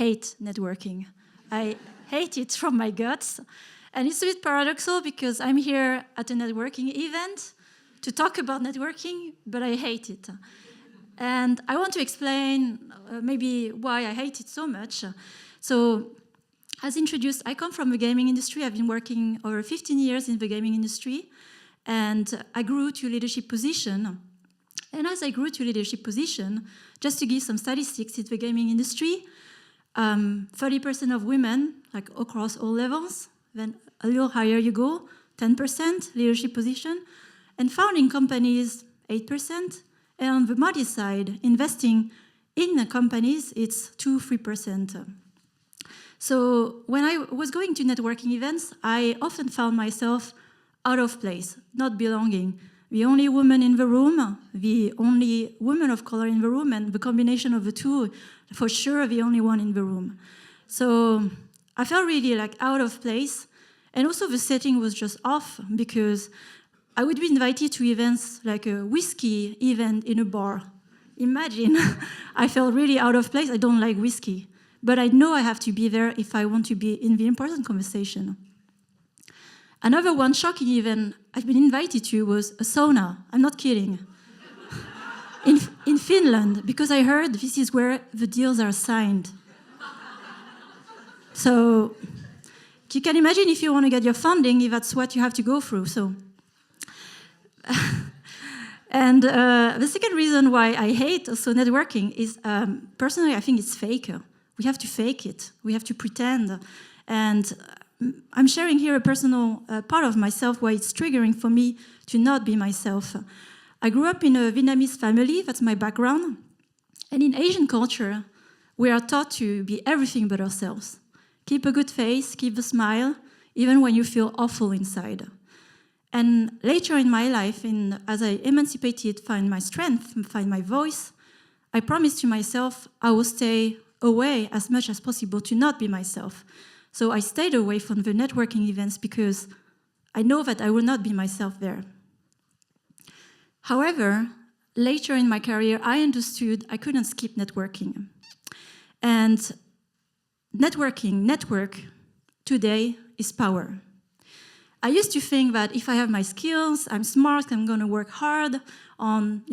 hate networking. I hate it from my guts. And it's a bit paradoxical because I'm here at a networking event to talk about networking, but I hate it. And I want to explain maybe why I hate it so much. So, as introduced, I come from the gaming industry. I've been working over 15 years in the gaming industry, and I grew to leadership position. And as I grew to leadership position, just to give some statistics in the gaming industry, 30% of women, like across all levels, then a little higher you go, 10% leadership position, and founding companies, 8%, and on the money side, investing in the companies, it's 2-3%. So when I was going to networking events, I often found myself out of place, not belonging. The only woman in the room, the only woman of color in the room, and the combination of the two, for sure, the only one in the room. So I felt really like out of place, and also the setting was just off because I would be invited to events like a whiskey event in a bar. Imagine, I felt really out of place. I don't like whiskey, but I know I have to be there if I want to be in the important conversation. Another one shocking event I've been invited to was a sauna. I'm not kidding. in Finland, because I heard this is where the deals are signed. So you can imagine if you want to get your funding, if that's what you have to go through. So, and the second reason why I hate also networking is personally I think it's fake. We have to fake it. We have to pretend. And I'm sharing here a personal part of myself why it's triggering for me to not be myself. I grew up in a Vietnamese family, that's my background. And in Asian culture, we are taught to be everything but ourselves. Keep a good face, keep a smile, even when you feel awful inside. And later in my life, as I emancipated, find my strength, find my voice, I promised to myself I will stay away as much as possible to not be myself. So I stayed away from the networking events because I know that I will not be myself there. However, later in my career, I understood I couldn't skip networking. And network today is power. I used to think that if I have my skills, I'm smart, I'm going to work hard on,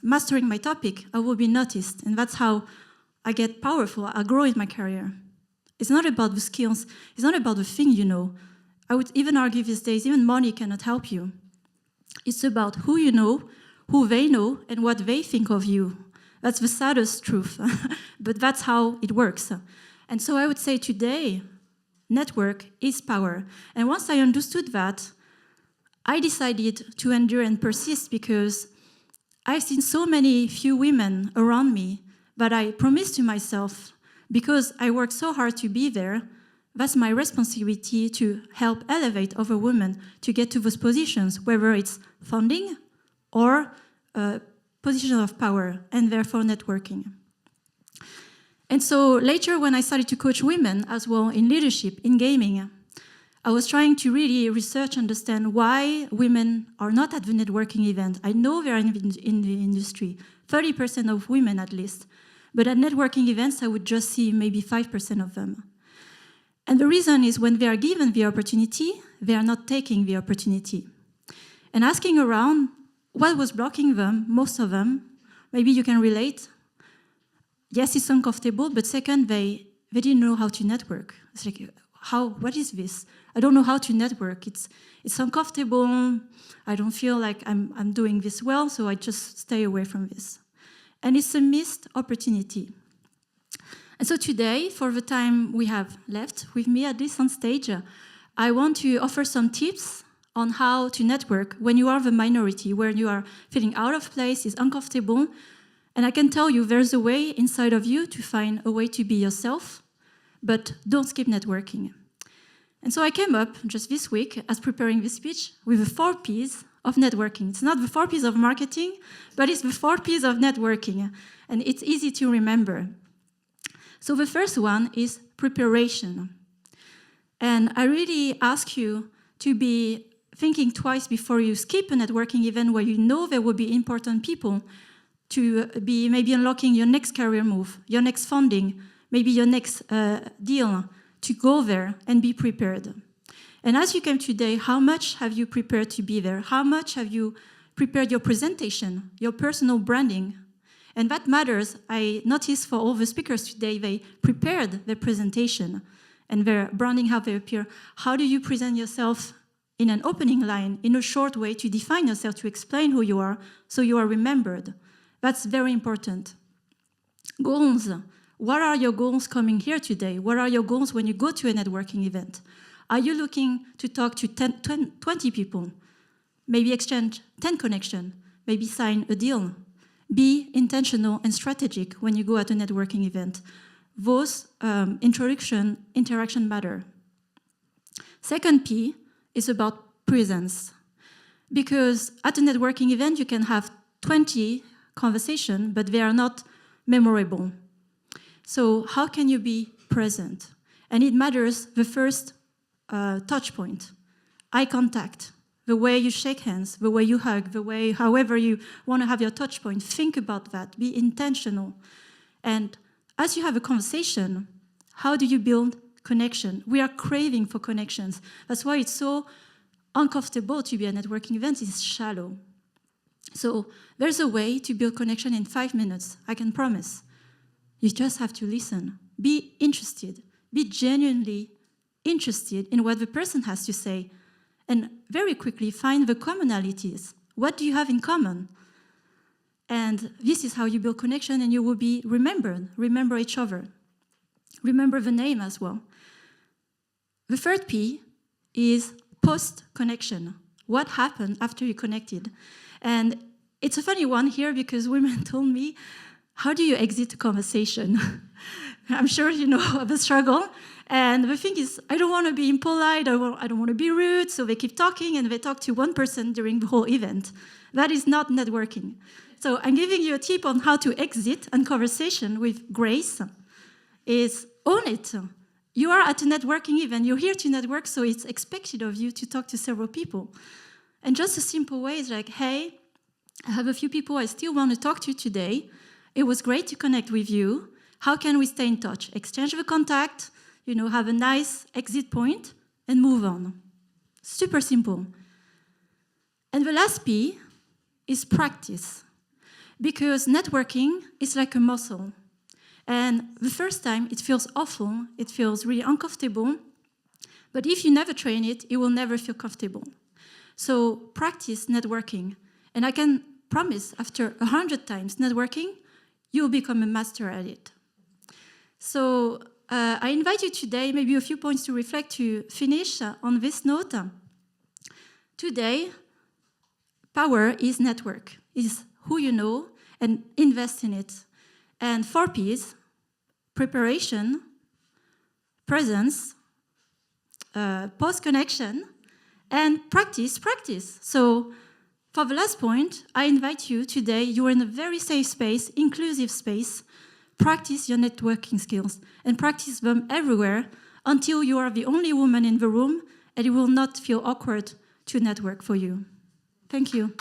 mastering my topic, I will be noticed. And that's how I get powerful, I grow in my career. It's not about the skills, it's not about the thing you know. I would even argue these days, even money cannot help you. It's about who you know, who they know, and what they think of you. That's the saddest truth, but that's how it works. And so I would say today, network is power. And once I understood that, I decided to endure and persist because I've seen so many few women around me, but I promised to myself, because I worked so hard to be there, that's my responsibility to help elevate other women to get to those positions, whether it's funding or position of power, and therefore networking. And so later when I started to coach women as well in leadership, in gaming, I was trying to really research, understand why women are not at the networking event. I know they're in the industry, 30% of women at least. But at networking events, I would just see maybe 5% of them. And the reason is when they are given the opportunity, they are not taking the opportunity. And asking around, what was blocking them, most of them, maybe you can relate. Yes, it's uncomfortable, but second, they didn't know how to network. It's like, what is this? I don't know how to network. It's uncomfortable. I don't feel like I'm doing this well, so I just stay away from this. And it's a missed opportunity. And so today, for the time we have left with me at least on stage, I want to offer some tips on how to network when you are the minority, where you are feeling out of place, is uncomfortable. And I can tell you there's a way inside of you to find a way to be yourself, but don't skip networking. And so I came up just this week, as preparing this speech, with the 4 Ps of networking. It's not the 4 Ps of marketing, but it's the 4 Ps of networking. And it's easy to remember. So the first one is preparation. And I really ask you to be thinking twice before you skip a networking event where you know there will be important people to be maybe unlocking your next career move, your next funding, maybe your next deal, to go there and be prepared. And as you came today, how much have you prepared to be there? How much have you prepared your presentation, your personal branding? And that matters. I noticed for all the speakers today, they prepared their presentation and their branding, how they appear. How do you present yourself in an opening line, in a short way, to define yourself, to explain who you are, so you are remembered? That's very important. Goals. What are your goals coming here today? What are your goals when you go to a networking event? Are you looking to talk to 20 people? Maybe exchange 10 connections, maybe sign a deal. Be intentional and strategic when you go at a networking event. Those interaction matter. Second P is about presence. Because at a networking event, you can have 20 conversations, but they are not memorable. So how can you be present? And it matters the first touch point, eye contact, the way you shake hands, the way you hug, the way, however you want to have your touch point. Think about that, be intentional. And as you have a conversation, how do you build connection? We are craving for connections. That's why it's so uncomfortable to be at a networking event. It's shallow. So there's a way to build connection in 5 minutes, I can promise. You just have to listen. Be interested. Be genuinely interested in what the person has to say. And very quickly find the commonalities. What do you have in common? And this is how you build connection, and you will be remembered. Remember each other. Remember the name as well. The third P is post-connection. What happened after you connected? And it's a funny one here because women told me, how do you exit a conversation? I'm sure you know the struggle. And the thing is, I don't want to be impolite, I don't want to be rude, so they keep talking and they talk to one person during the whole event. That is not networking. So I'm giving you a tip on how to exit a conversation with grace, is own it. You are at a networking event, you're here to network, so it's expected of you to talk to several people. And just a simple way is like, hey, I have a few people I still want to talk to today. It was great to connect with you. How can we stay in touch? Exchange the contact, have a nice exit point, and move on. Super simple. And the last P is practice. Because networking is like a muscle. And the first time, it feels awful, it feels really uncomfortable. But if you never train it, it will never feel comfortable. So practice networking. And I can promise, after 100 times networking, you will become a master at it. So I invite you today, maybe a few points to reflect, to finish on this note. Today, power is network, is who you know, and invest in it. And 4 Ps, preparation, presence, post-connection, and practice. So for the last point, I invite you today, you are in a very safe space, inclusive space. Practice your networking skills and practice them everywhere until you are the only woman in the room and it will not feel awkward to network for you. Thank you.